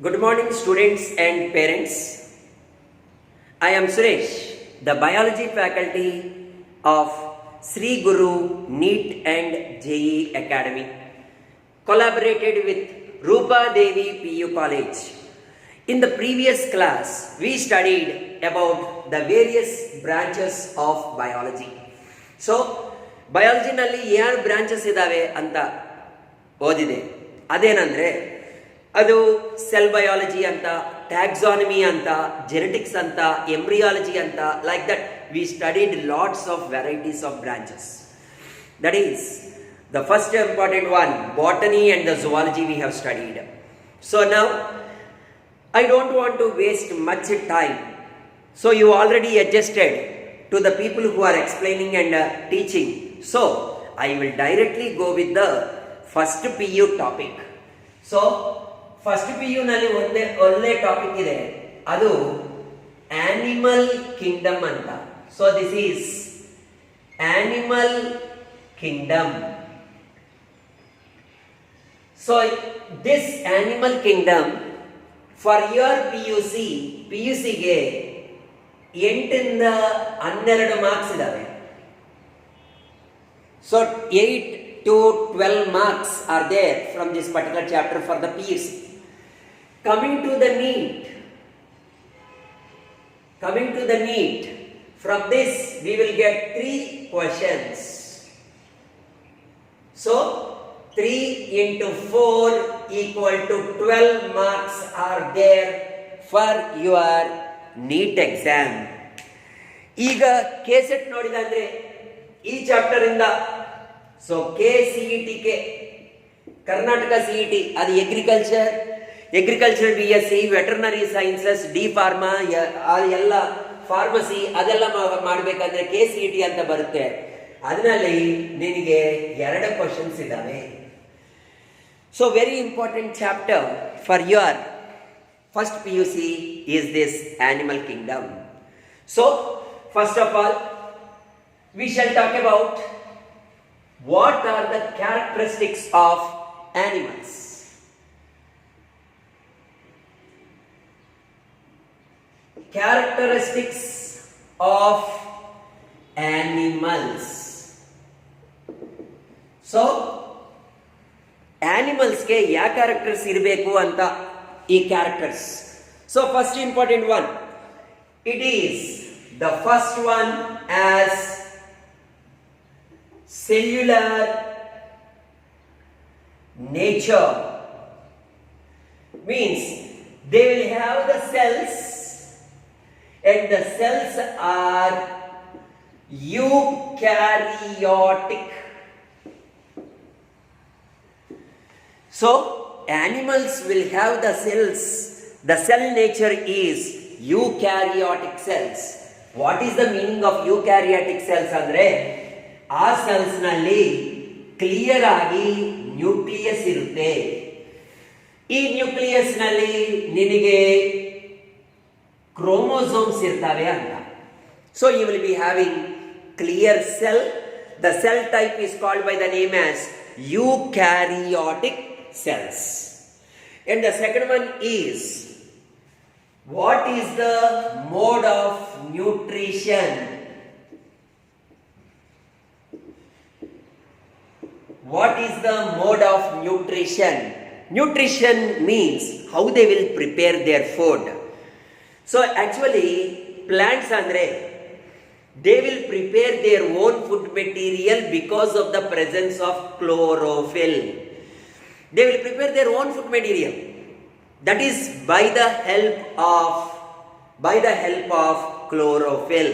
Good morning, students and parents. I am Suresh, the biology faculty of Sri Guru NEET and JEE Academy, collaborated with Rupa Devi PU College. In the previous class, we studied about the various branches of biology. So, biology nalli ಏನು branches ಇದಾವೆ ಅಂತ ಓದಿದೆ. ಅದೇನಂದ್ರೆ ಅದು cell biology ಅಂತ, taxonomy ಅಂತ, genetics ಅಂತ, embryology ಅಂತ, like that we studied lots of varieties of branches. That is the first important one, botany and the zoology we have studied. So now I don't want to waste much time. So you already adjusted to the people who are explaining and teaching. So I will directly go with the first PU topic. So first PU ನಲ್ಲಿ ಒಳ್ಳೆ topic ಇದೆ, ಅದು animal kingdom ಅಂತ. So this is animal kingdom. So this animal kingdom for your PUCಗೆ 8ರಿಂದ 12 marks ಇದಾವೆ. So 8 to 12 marks are there from this particular chapter for the PUC. Coming to the NEET, from this we will get 3 questions. So 3 into 4 equal to 12 marks are there for your NEET exam. ಈಗ KCET ನೋಡಿದಂದ್ರೆ ಈ chapter ಇಂದ so KCET Karnataka CET ಅದು agriculture BSc, veterinary sciences, D pharma ಎಲ್ಲ pharmacy ಅದೆಲ್ಲ ಮಾಡಬೇಕಂದ್ರೆ KCET ಅಂತ ಬರುತ್ತೆ. ಅದರಲ್ಲಿ ನಿನಗೆ 2 ಕ್ವಶನ್ಸ್ ಇದ್ದಾವೆ. So very important chapter for your first PUC is this animal kingdom. So first of all we shall talk about what are the characteristics of animals. Characteristics of animals. So animals ke ya characters irbeku anta ee characters. So first important one, it is the first one as cellular nature. Means they will have the cells and the cells are eukaryotic. So animals will have the cells. The cell nature is eukaryotic cells. What is the meaning of eukaryotic cells andre? ಆ cells ನಲ್ಲಿ clear ಆಗಿ nucleus ಇರುತ್ತೆ. ಈ nucleus ನಲ್ಲಿ ನಿನಗೆ chromosomes ಇರ್ತವೆ ಅಂತ. So you will be having clear cell. The cell type is called by the name as eukaryotic cells. And the second one is, what is the mode of nutrition? What is the mode of nutrition? Nutrition means how they will prepare their food. So actually plants andre they will prepare their own food material because of the presence of chlorophyll. They will prepare their own food material. That is by the help of chlorophyll.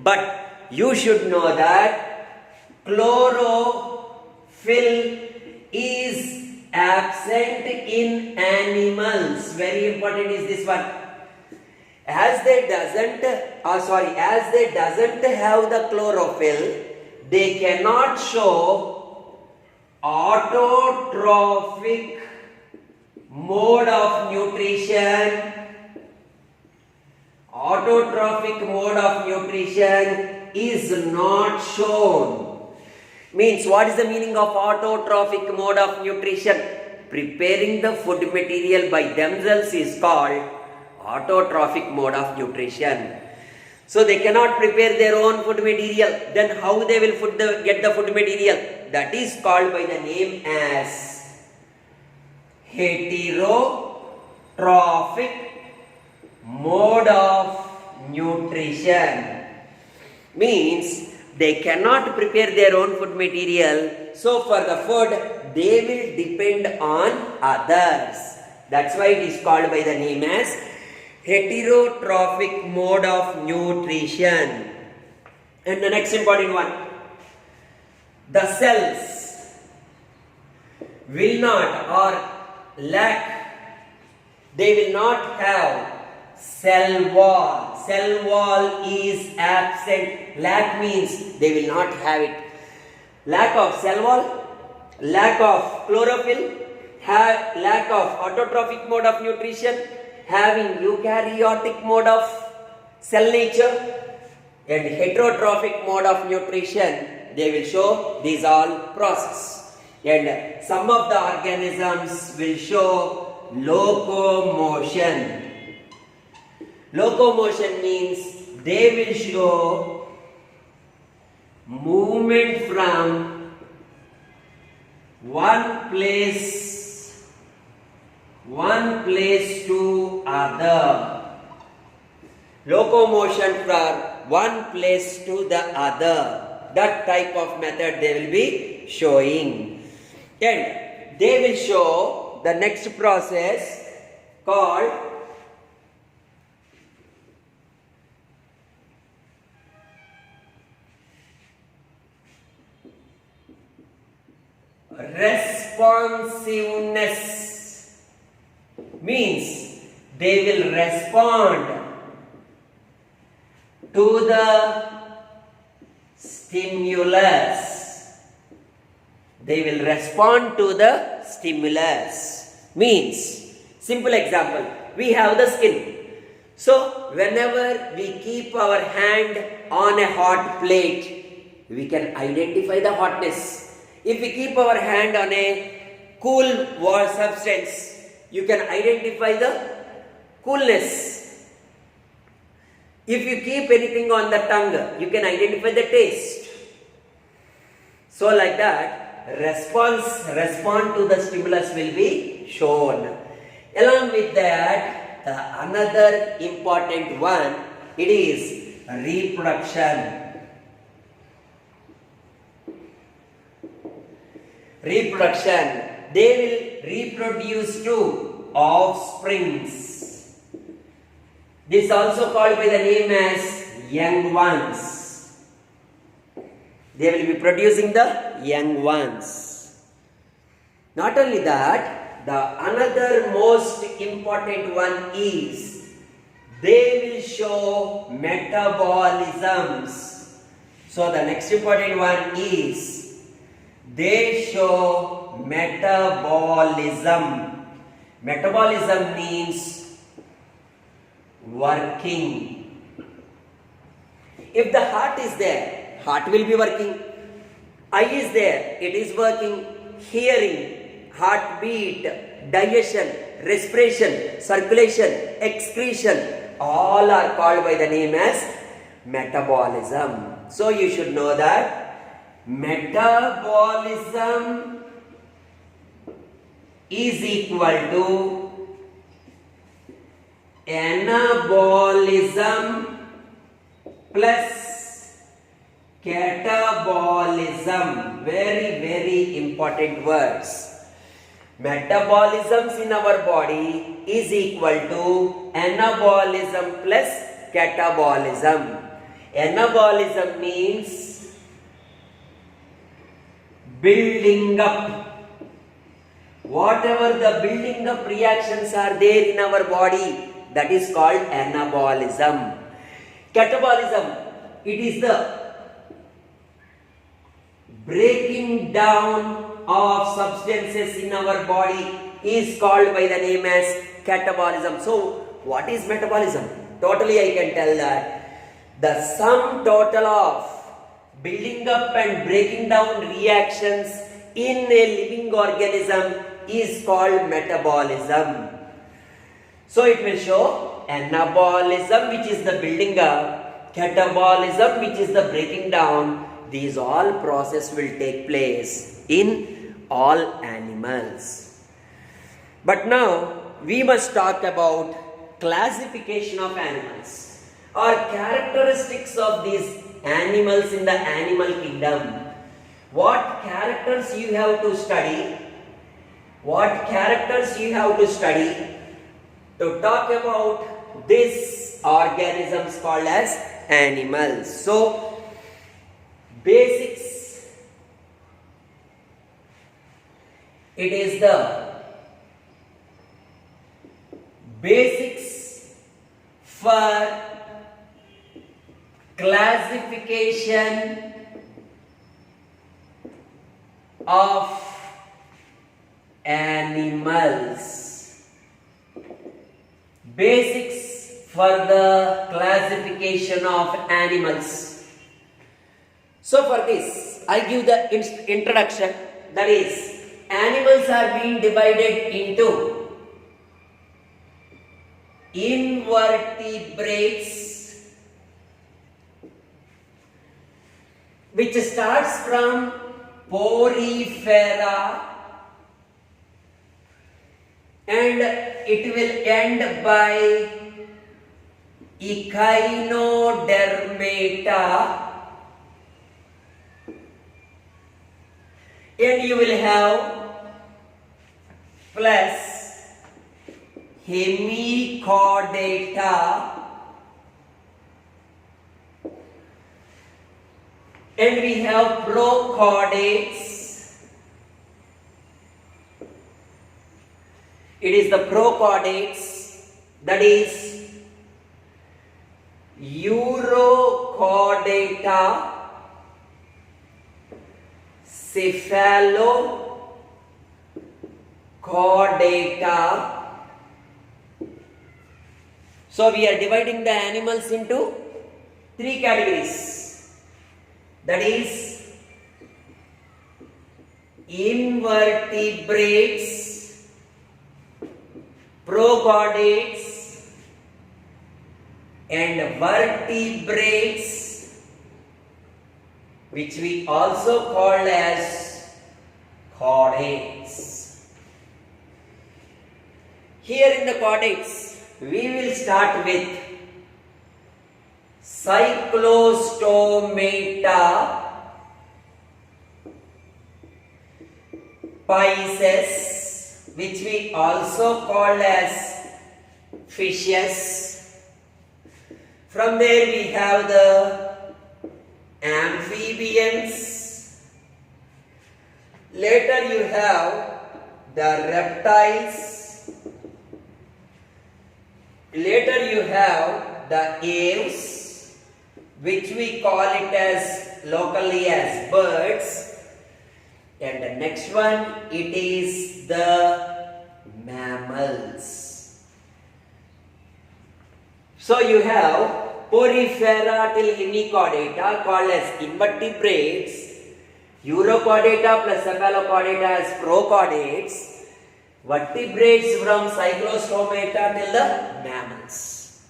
But you should know that chlorophyll is absent in animals. Very important is this one. As they doesn't have the chlorophyll, they cannot show autotrophic mode of nutrition. Autotrophic mode of nutrition is not shown. Means what is the meaning of autotrophic mode of nutrition? preparing the food material by themselves is called autotrophic mode of nutrition. So they cannot prepare their own food material. Then how they will get the food material? That is called by the name as heterotrophic mode of nutrition. Means they cannot prepare their own food material. So for the food, they will depend on others. That's why it is called by the name as heterotrophic mode of nutrition. And the next important one, the cells will not or lack, they will not have cell wall. Cell wall is absent. Lack means they will not have it. Lack of cell wall, lack of chlorophyll, lack of autotrophic mode of nutrition, having eukaryotic mode of cell nature, and heterotrophic mode of nutrition, they will show these all process. And some of the organisms will show locomotion. Locomotion means they will show movement from one place to other. Locomotion from one place to the other. That type of method they will be showing. And they will show the next process called responsiveness. Means they will respond to the stimulus. They will respond to the stimulus. Means, simple example, we have the skin. So, whenever we keep our hand on a hot plate, we can identify the hotness. If we keep our hand on a cool substance, you can identify the coolness. If you keep anything on the tongue, you can identify the taste. So like that, respond to the stimulus will be shown. Along with that, another important one, it is reproduction. Reproduction. They will reproduce to offsprings. This is also called by the name as young ones. They will be producing the young ones. Not only that, the another most important one is they will show metabolisms. So the next important one is they show metabolism. Metabolism means working. If the heart is there, heart will be working. Eye is there, it is working. Hearing, heartbeat, digestion, respiration, circulation, excretion, all are called by the name as metabolism. So you should know that metabolism is equal to anabolism plus catabolism. Very, very important words. Metabolisms in our body is equal to anabolism plus catabolism. Anabolism means building up. Whatever the building up reactions are there in our body, that is called anabolism. Catabolism, it is the breaking down of substances in our body is called by the name as catabolism. So, what is metabolism? Totally I can tell that the sum total of building up and breaking down reactions in a living organism is called metabolism. So it will show anabolism, which is the building up, catabolism, which is the breaking down. These all process will take place in all animals. But now we must talk about classification of animals or characteristics of these animals in the animal kingdom. What characters you have to study? What characters you have to study to talk about these organisms called as animals? So, basics. It is the basics for classification of animals. Basics for the classification of animals. So for this, I give the introduction. That is, animals are being divided into invertebrates, which starts from Porifera and it will end by Echinodermata, and you will have plus Hemichordata, and we have Prochordates. It is the Prochordates, that is Urochordata, Cephalochordata. So we are dividing the animals into three categories. That is invertebrates, prochordates, and vertebrates, which we also call as chordates. Here in the chordates, we will start with Cyclostomata, Pisces, which we also call as fishes. From there we have the amphibians. Later you have the reptiles. Later you have the aves, which we call it as locally as birds. And the next one, it is the mammals. So you have Porifera till Hemichordata called as invertebrates, Urochordata plus Cephalochordata as prochordates, vertebrates from Cyclostomata till the mammals.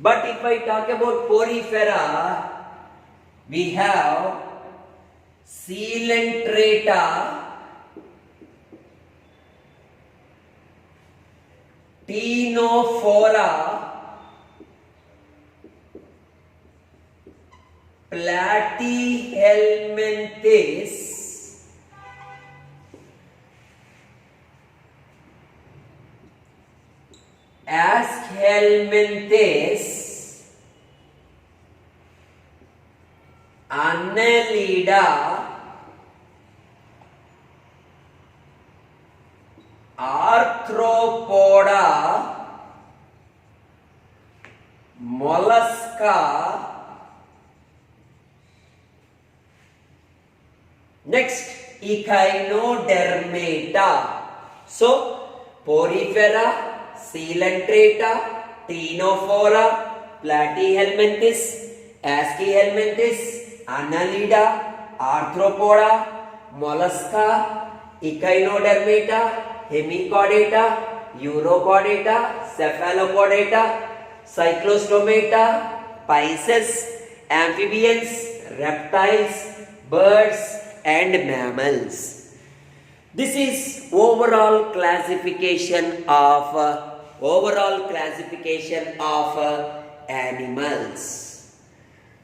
But if I talk about Porifera, we have Coelenterata, Ctenophora, Platyhelminthes, Aschelminthes, Annelida, Arthropoda, Mollusca. Next, Echinodermata. So, Porifera, Coelenterata, Ctenophora, Platyhelminthes, Aschelminthes, Annelida, Arthropoda, Mollusca, Echinodermata, hemichordata, urochordata, cephalochordata, cyclostomata, pisces, amphibians, reptiles, birds and mammals. This is overall classification of animals.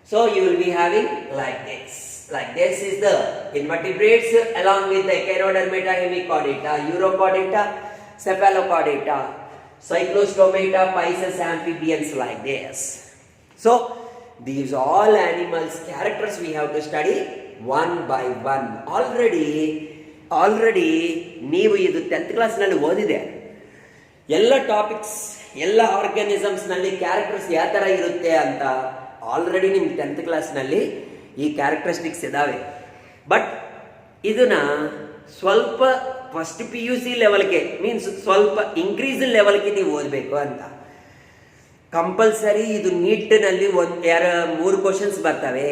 So you will be having like this. Like this is the invertebrates along with the Echinodermata, Hemichordata, Urochordata, Cephalochordata, Cyclostomata, Pisces, amphibians like this. So these all animals characters we have to study one by one. Already ನೀವು ಇದು 10th ಕ್ಲಾಸ್ನಲ್ಲಿ ಓದಿದೆ. ಎಲ್ಲ topics, ಎಲ್ಲ ಆರ್ಗನಿಸಮ್ಸ್ನಲ್ಲಿ characters ಯಾವ ಥರ ಇರುತ್ತೆ ಅಂತ ಆಲ್ರೆಡಿ ನಿಮ್ಗೆ 10th ಕ್ಲಾಸ್ನಲ್ಲಿ ಈ ಕ್ಯಾರೆಕ್ಟರಿಸ್ಟಿಕ್ಸ್ ಇದ್ದಾವೆ. ಬಟ್ ಇದನ್ನ ಸ್ವಲ್ಪ ಫಸ್ಟ್ PUC ಲೆವೆಲ್ಗೆ ಮೀನ್ಸ್ ಸ್ವಲ್ಪ ಇನ್ಕ್ರೀಸ್ ಲೆವೆಲ್ಗೆ ನೀವು ಓದಬೇಕು ಅಂತ. ಕಂಪಲ್ಸರಿ ಇದು ನೀಟ್ನಲ್ಲಿ 3 ಕ್ವಶನ್ಸ್ ಬರ್ತವೆ.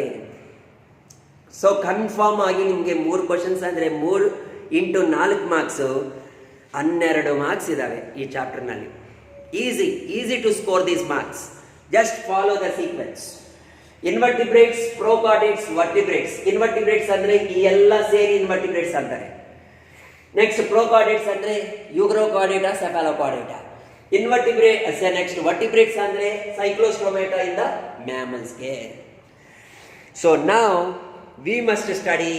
ಸೊ ಕನ್ಫರ್ಮ್ ಆಗಿ ನಿಮಗೆ 3 ಕ್ವಶನ್ಸ್ ಅಂದರೆ 3 ಇಂಟು 4 ಮಾರ್ಕ್ಸು 12 ಮಾರ್ಕ್ಸ್ ಇದ್ದಾವೆ ಈ ಚಾಪ್ಟರ್ನಲ್ಲಿ. Easy to score these marks. Just follow the sequence. Invertebrates, prochordates, vertebrates. Invertebrates ಅಂದರೆ ಈ ಎಲ್ಲ ಸೇರಿ ಇನ್ವರ್ಟಿಬ್ರೇಟ್ಸ್ ಅಂತಾರೆ. ನೆಕ್ಸ್ಟ್ ಪ್ರೋಕಾರ್ಡೇಟ್ಸ್ ಅಂದರೆ ಯೂಗ್ರೋಕಾರ್ಡೇಟಾ, ಸೆಫಾಲೋಕಾರ್ಡೇಟಾ. ನೆಕ್ಸ್ಟ್ ವರ್ಟಿಬ್ರೇಟ್ಸ್ ಅಂದರೆ ಸೈಕ್ಲೋಸ್ಟೊಮೇಟಾ ಇಂದ ಮ್ಯಾಮಲ್ಸ್ಗೆ. So now we must study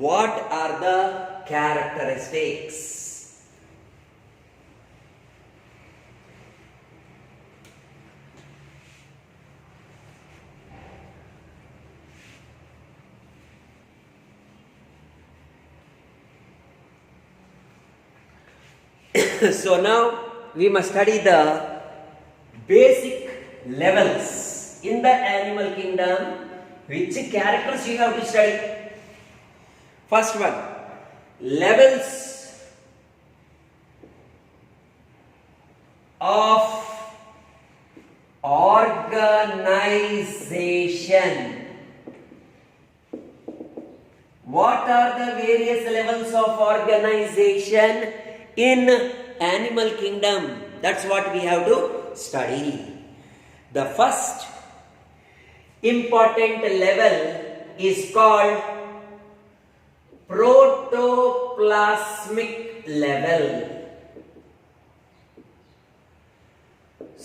what are the characteristics. So now we must study the basic levels in the animal kingdom. Which characters you have to study? First one, levels of organization. What are the various levels of organization in animal kingdom? That's what we have to study. The first important level is called protoplasmic level.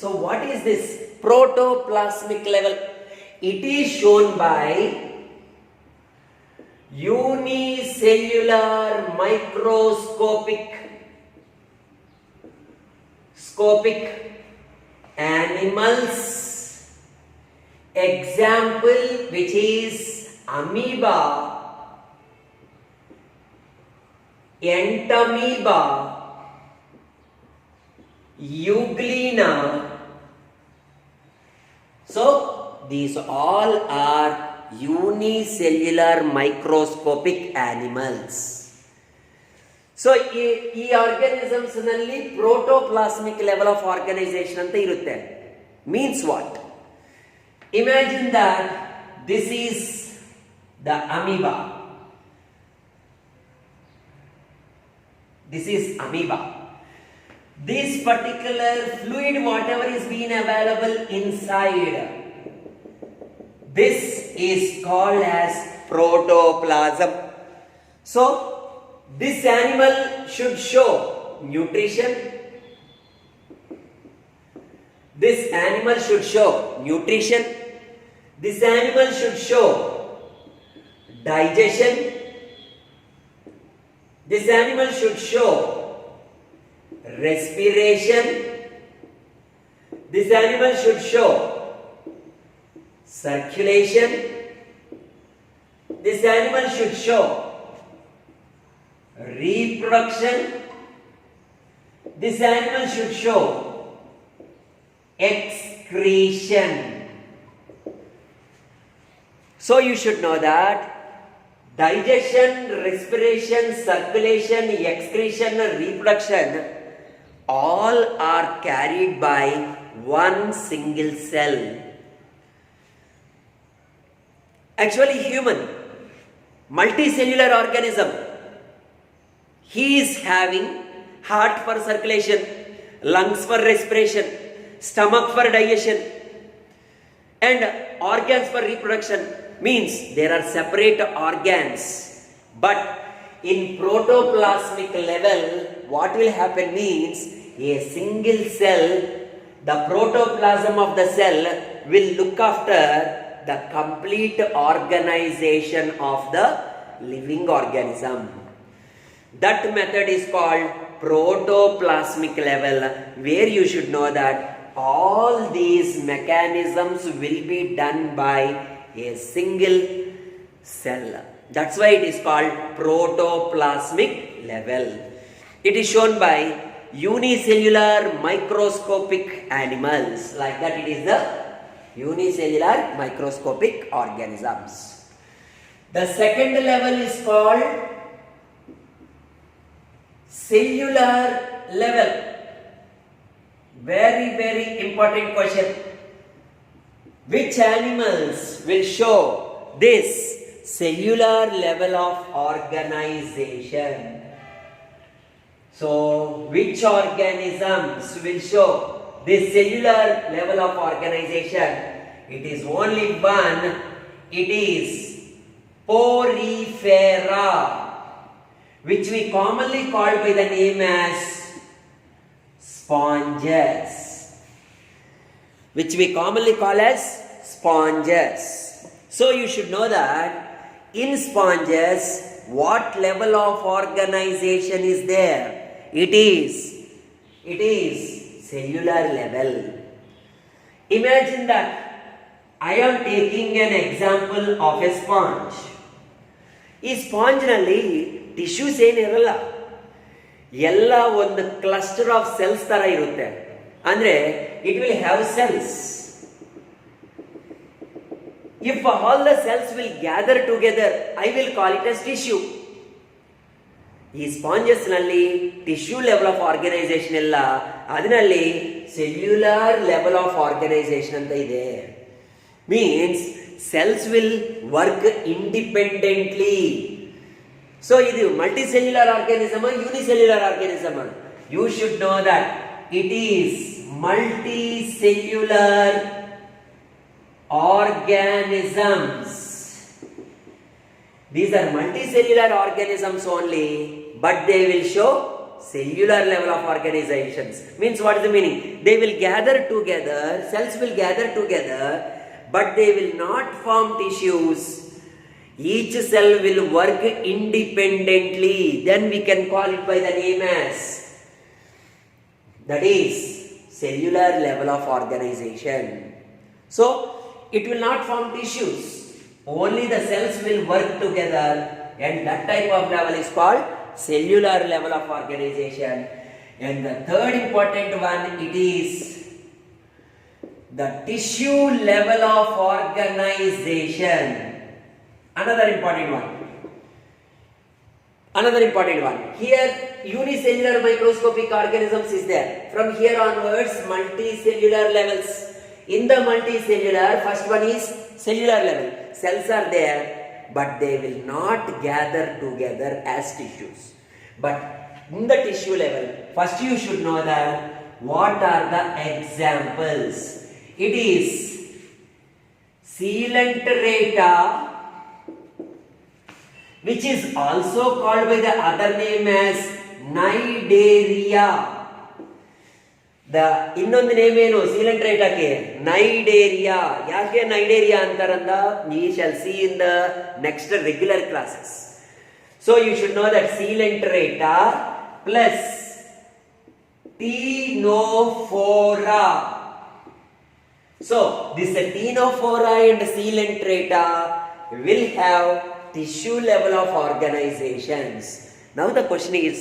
So what is this protoplasmic level? It is shown by unicellular microscopic animals. Example which is amoeba, entamoeba, euglena. So these all are unicellular microscopic animals. So ಈ organisms ನಲ್ಲಿ protoplasmic level of organisation ಅಂತ ಇರುತ್ತೆ. Means what? Imagine that this is the amoeba. This is amoeba. This particular fluid, whatever is being available inside, this is called as protoplasm. So, this animal should show nutrition. This animal should show nutrition. This animal should show digestion. This animal should show respiration. This animal should show circulation. This animal should show reproduction. This animal should show excretion. So you should know that digestion, respiration, circulation, excretion, reproduction all are carried by one single cell. Actually human, multicellular organism, he is having heart for circulation, lungs for respiration, stomach for digestion, and organs for reproduction. Means there are separate organs, but in protoplasmic level, what will happen means a single cell, the protoplasm of the cell will look after the complete organization of the living organism. That method is called protoplasmic level, where you should know that all these mechanisms will be done by a single cell. That's why it is called protoplasmic level. It is shown by unicellular microscopic animals. Like that, it is the unicellular microscopic organisms. The second level is called cellular level. Very, very important question. Which animals will show this cellular level of organization? So, which organisms will show this cellular level of organization? It is only one. It is Porifera, which we commonly call by the name as sponges. Which we commonly call as sponges. So you should know that in sponges, what level of organization is there? It is cellular level. Imagine that I am taking an example of a sponge. ಈ ಸ್ಪಾಂಜ್ನಲ್ಲಿ tissues ಏನಿರಲ್ಲ, ಎಲ್ಲ ಒಂದು cluster of cells ತರ ಇರುತ್ತೆ. ಅಂದ್ರೆ it will have cells. If all the cells will gather together, I will call it as tissue. ಈ sponges ನಲ್ಲಿ tissue level of organisation ಇಲ್ಲ, ಅದರಲ್ಲಿ ಸೆಲ್ಯುಲರ್ ಲೆವೆಲ್ ಆಫ್ ಆರ್ಗನೈಸೇಷನ್ ಅಂತ ಇದೆ. Means cells will work independently. So, ಇದು multicellular organism or unicellular organism? You should know that it is multicellular organisms. These are multicellular organisms only, but they will show cellular level of organizations. Means what is the meaning? They will gather together, cells will gather together, but they will not form tissues. Each cell will work independently. Then we can call it by the name as, that is, cellular level of organization. So, it will not form tissues. Only the cells will work together, and that type of level is called cellular level of organization. And the third important one, it is the tissue level of organization. Another important one. Here unicellular microscopic organisms is there. From here onwards, multicellular levels. In the multicellular, first one is cellular level. Cells are there, but they will not gather together as tissues. But in the tissue level, first you should know that what are the examples. It is Coelenterata, which is also called by the other name as Cnidaria. The ಇನ್ನೊಂದು name ಏನು Coelenterataಕ್ಕೆ? Cnidaria. ಯಾಕೆ Cnidaria ಅಂತಾರಂದ? We shall see in the next regular classes. So you should know that Coelenterata plus Ctenophora. So, this Ctenophora and Coelenterata will have tissue level of organizations. Now the question is,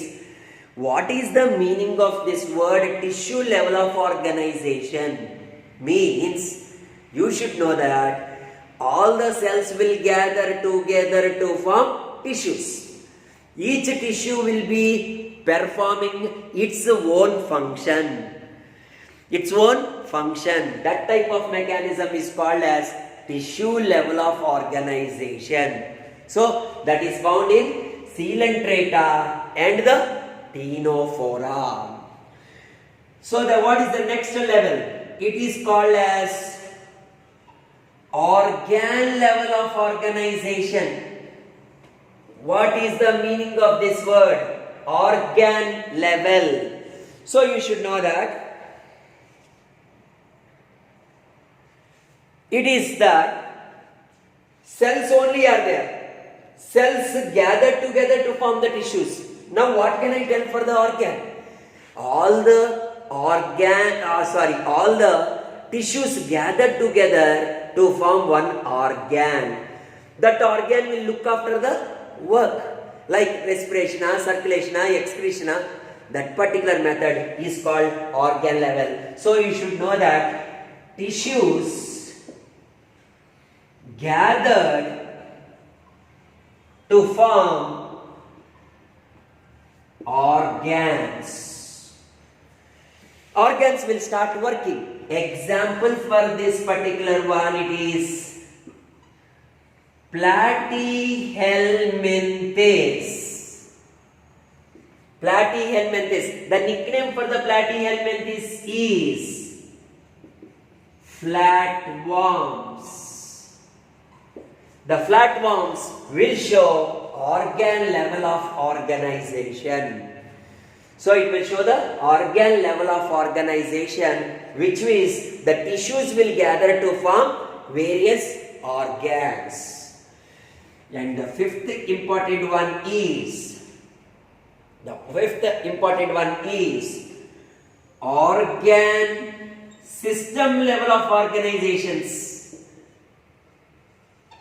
what is the meaning of this word tissue level of organization? Means, you should know that all the cells will gather together to form tissues. Each tissue will be performing its own function. That type of mechanism is called as tissue level of organization. So that is found in Coelenterata and the ctenophora. So what is the next level? It is called as organ level of organization. What is the meaning of this word? Organ level. So you should know that it is that cells only are there. Cells gather together to form the tissues. Now what can I tell for the organ? All the tissues gather together to form one organ. That organ will look after the work like respiration, circulation, excretion. That particular method is called organ level. So you should know that tissues gathered to form organs. Organs will start working. Example for this particular one, it is Platyhelminthes. Platyhelminthes. The nickname for the Platyhelminthes is flatworms. The flatworms will show organ level of organization. So it will show the organ level of organization, which means the tissues will gather to form various organs. And the fifth important one is organ system level of organizations.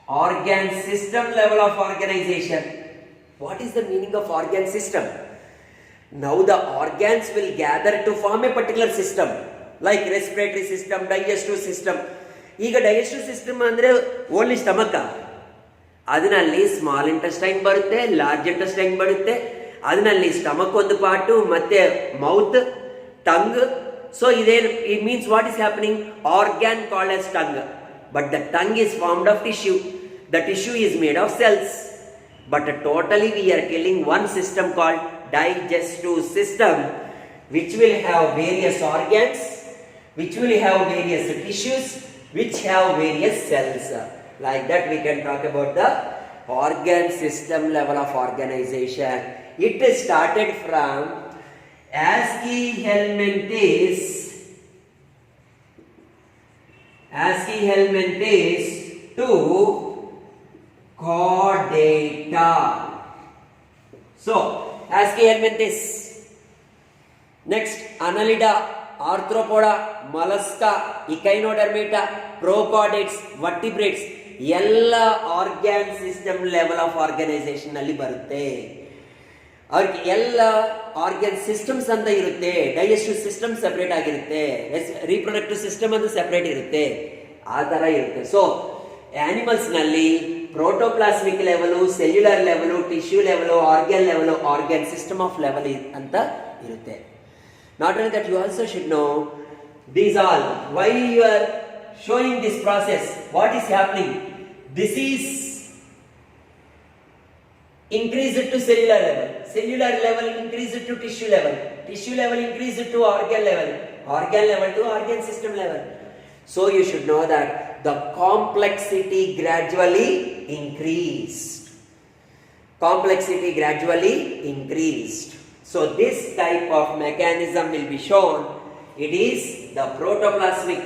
Organ system level of organization. What is the meaning of organ system? Now the organs will gather to form a particular system like respiratory system, digestive system. ಈಗ digestive system ಅಂದ್ರೆ only stomach, ಅದರಲ್ಲಿ small intestine ಬರುತ್ತೆ, large intestine ಬರುತ್ತೆ, ಅದರಲ್ಲಿ stomach ಒಂದು part ಮತ್ತೆ mouth, tongue. So ಇದೇನು it means what is happening? Organ called as tongue, but the tongue is formed of tissue. The tissue is made of cells, but totally we are telling one system called digestive system, which will have various organs, which will have various tissues, which have various cells. Like that we can talk about the organ system level of organization. It started from Aschelminthes to Chordata. So Aschelminthes. Next, Annelida, Arthropoda, Mollusca, Echinodermata, Prochordates, Vertebrates. ಎಲ್ಲ organ system level of organisation ಅಲ್ಲಿ ಬರುತ್ತೆ. ಅವ್ರಿಗೆ ಎಲ್ಲ organ systems ಅಂತ ಇರುತ್ತೆ. Digestive system separate ಆಗಿರುತ್ತೆ, reproductive system ಅಂತ separate ಇರುತ್ತೆ, ಆ ಥರ ಇರುತ್ತೆ. ಸೊ ಆನಿಮಲ್ಸ್ ನಲ್ಲಿ protoplasmic level, cellular level, tissue level, organ level, organ system of level ಅಂತ ಇರುತ್ತೆ. Not only that, you also should know these all. Why you are showing this process? What is happening? This is increased to cellular level. Cellular level increased to tissue level. Tissue level increased to organ level. Organ level to organ system level. So you should know that the complexity gradually increased. Complexity gradually increased. So this type of mechanism will be shown. It is the protoplasmic,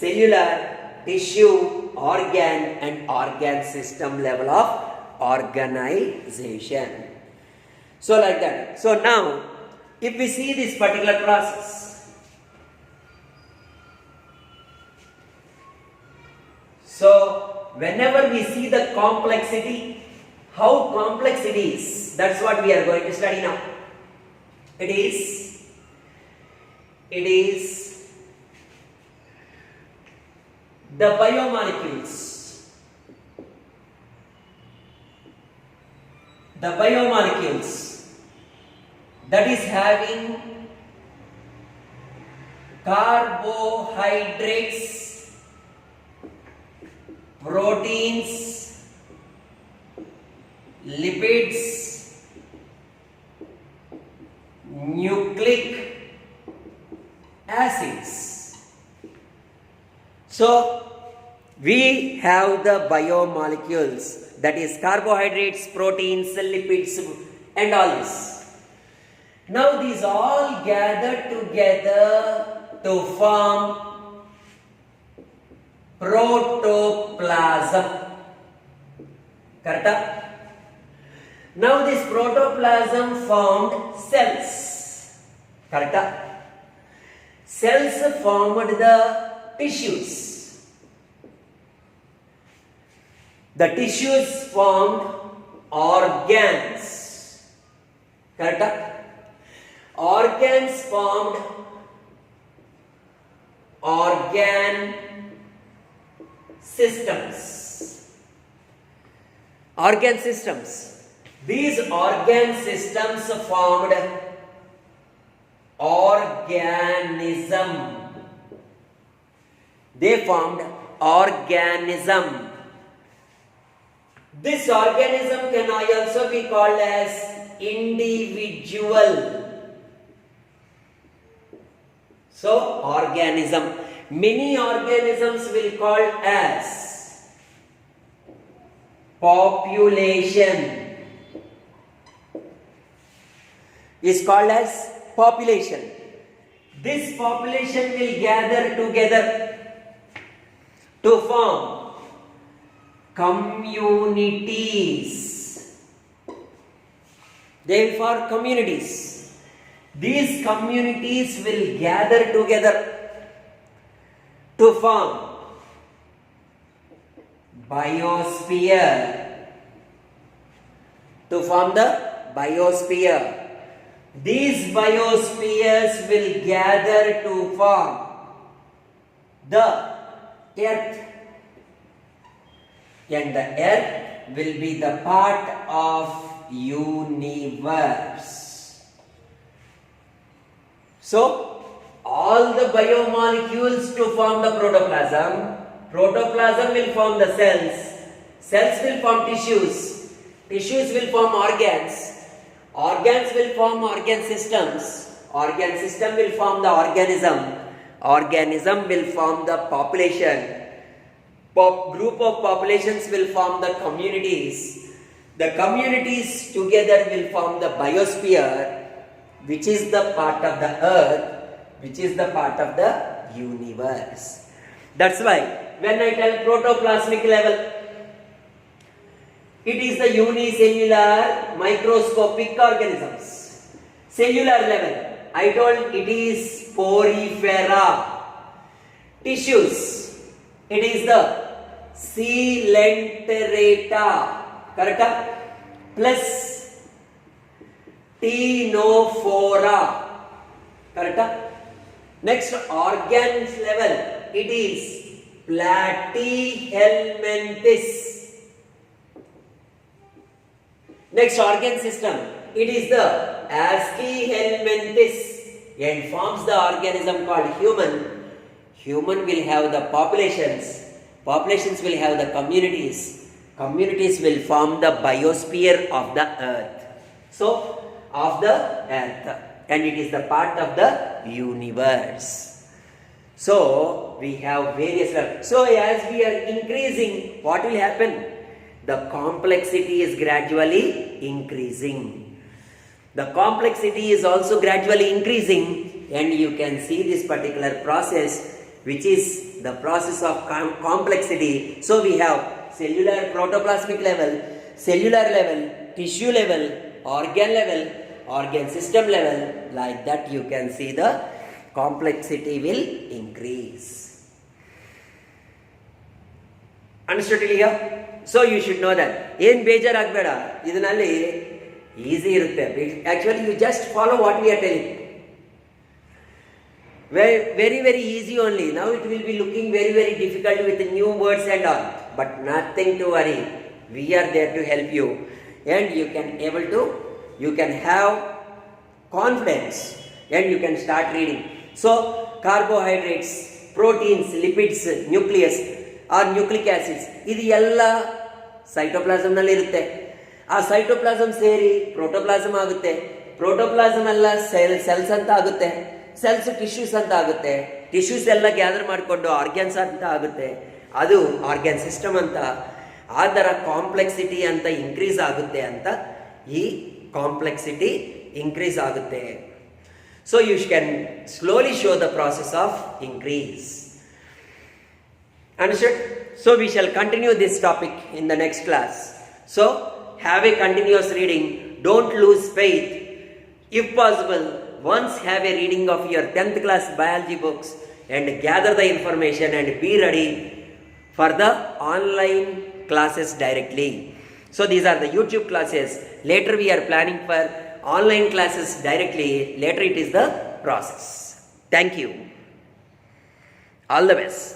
cellular, tissue, organ and organ system level of organization. So like that. So now if we see this particular process, so whenever we see the complexity, how complex it is, that's what we are going to study now. It is the biomolecules. The biomolecules that is having carbohydrates, proteins, lipids, nucleic acids. So we have the biomolecules, that is carbohydrates, proteins, lipids and all this. Now these all gather together to form protoplasm. Correct? Now this protoplasm formed cells. Correct? Cells formed the tissues. The tissues formed organs. Correct? Organs formed organ systems. Organ systems. These organ systems formed organism. They formed organism. This organism can also be called as individual. So organism. Many organisms will call as population. Is called as population. This population will gather together to form communities. They will form communities. These communities will gather together to form biosphere. To form the biosphere. These biospheres will gather to form the earth, and the earth will be the part of universe. So all the biomolecules to form the protoplasm. Protoplasm will form the cells. Cells will form tissues. Tissues will form organs. Organs will form organ systems. Organ system will form the organism. Organism will form the population. Group of populations will form the communities. The communities together will form the biosphere, which is the part of the earth, which is the part of the universe. That's why when I tell protoplasmic level, it is the unicellular microscopic organisms. Cellular level, I told it is porifera. Tissues, it is the coelenterata. Correct? Plus ctenophora. Correct? Next, organs level, it is platyhelminthes. Next, organ system, it is the Aschelminthes and forms the organism called human. Human will have the populations. Populations will have the communities. Communities will form the biosphere of the earth. So, of the earth. And it is the part of the universe. So, we have various levels. So, as we are increasing, what will happen? The complexity is gradually increasing. The complexity is also gradually increasing, and you can see this particular process, which is the process of complexity. So, we have cellular protoplasmic level, cellular level, tissue level, organ level, organ system level. Like that, you can see the complexity will increase. Understood here? So you should know that. ಏನು ಬೇಜಾರಾಗಬೇಡ, ಇದರಲ್ಲಿ easy ಇರುತ್ತೆ. Actually, you just follow what we are telling. Very, very easy only. Now it will be looking very, very difficult with the new words and all. But nothing to worry. We are there to help you. And you can have confidence and you can start reading. So, carbohydrates, proteins, lipids, nucleus or nucleic acids, ಇದು ಎಲ್ಲ ಸೈಟೋಪ್ಲಾಸಮ್ನಲ್ಲಿ ಇರುತ್ತೆ. ಆ cytoplasm ಸೇರಿ protoplasm ಆಗುತ್ತೆ. Protoplasm ಎಲ್ಲ cells ಅಂತ ಆಗುತ್ತೆ, cells tissues ಅಂತ ಆಗುತ್ತೆ, ಟಿಶ್ಯೂಸ್ ಎಲ್ಲ ಗ್ಯಾದರ್ ಮಾಡಿಕೊಂಡು ಆರ್ಗ್ಯಾನ್ಸ್ ಅಂತ ಆಗುತ್ತೆ, ಅದು ಆರ್ಗ್ಯಾನ್ ಸಿಸ್ಟಮ್ ಅಂತ. ಆ ಥರ ಕಾಂಪ್ಲೆಕ್ಸಿಟಿ ಅಂತ ಇನ್ಕ್ರೀಸ್ ಆಗುತ್ತೆ ಅಂತ, ಈ ಕಾಂಪ್ಲೆಕ್ಸಿಟಿ ಇನ್ಕ್ರೀಸ್ ಆಗುತ್ತೆ. So you can slowly show the process of increase. Understood? So we shall continue this topic in the next class. So have a continuous reading. Don't lose faith. If possible, once have a reading of your 10th class biology books and gather the information and be ready for the online classes directly. So these are the YouTube classes. Later we are planning for online classes directly. Later it is the process. Thank you. All the best.